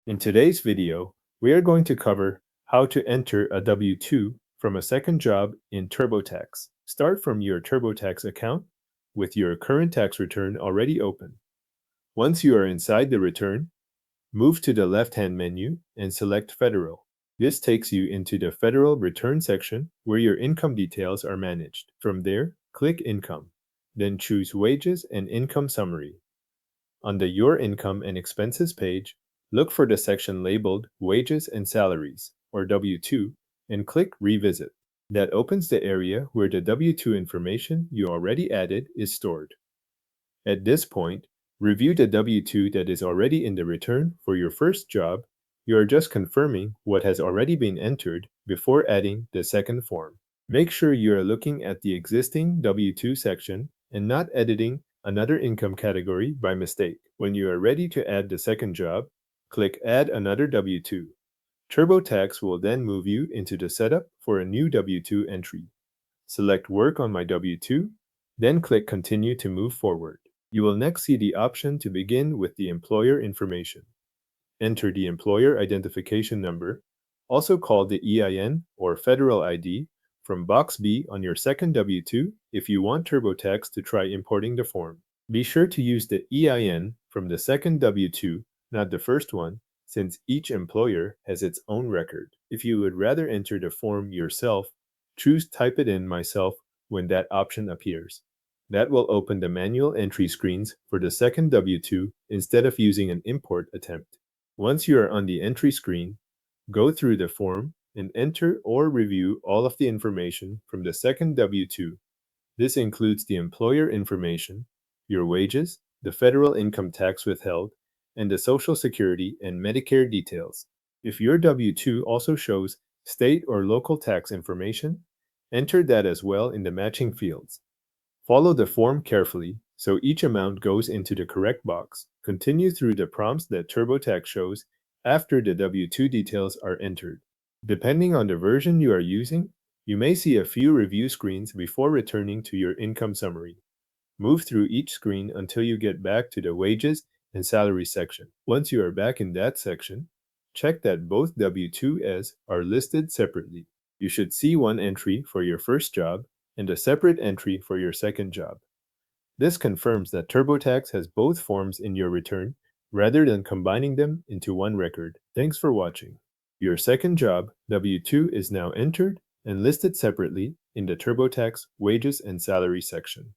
In today's video, we are going to cover how to enter a W-2 from a second job in TurboTax. Start from your TurboTax account with your current tax return already open. Once you are inside the return, move to the left-hand menu and select Federal. This takes you into the Federal Return section where your income details are managed. From there, click Income. Then choose Wages and Income Summary. On the Your Income and Expenses page, look for the section labeled Wages and Salaries, or W-2, and click Revisit. That opens the area where the W-2 information you already added is stored. At this point, review the W-2 that is already in the return for your first job. You are just confirming what has already been entered before adding the second form. Make sure you are looking at the existing W-2 section and not editing another income category by mistake. When you are ready to add the second job, click Add another W-2. TurboTax will then move you into the setup for a new W-2 entry. Select Work on my W-2, then click Continue to move forward. You will next see the option to begin with the employer information. Enter the Employer Identification Number, also called the EIN or Federal ID, from Box B on your second W-2 if you want TurboTax to try importing the form. Be sure to use the EIN from the second W-2, not the first one, since each employer has its own record. If you would rather enter the form yourself, choose Type it in myself when that option appears. That will open the manual entry screens for the second W-2 instead of using an import attempt. Once you are on the entry screen, go through the form and enter or review all of the information from the second W-2. This includes the employer information, your wages, the federal income tax withheld, and the Social Security and Medicare details. If your W-2 also shows state or local tax information, enter that as well in the matching fields. Follow the form carefully so each amount goes into the correct box. Continue through the prompts that TurboTax shows after the W-2 details are entered. Depending on the version you are using, you may see a few review screens before returning to your income summary. Move through each screen until you get back to the Wages and Salary section. Once you are back in that section, check that both W-2s are listed separately. You should see one entry for your first job and a separate entry for your second job. This confirms that TurboTax has both forms in your return rather than combining them into one record. Thanks for watching. Your second job, W-2, is now entered and listed separately in the TurboTax Wages and Salary section.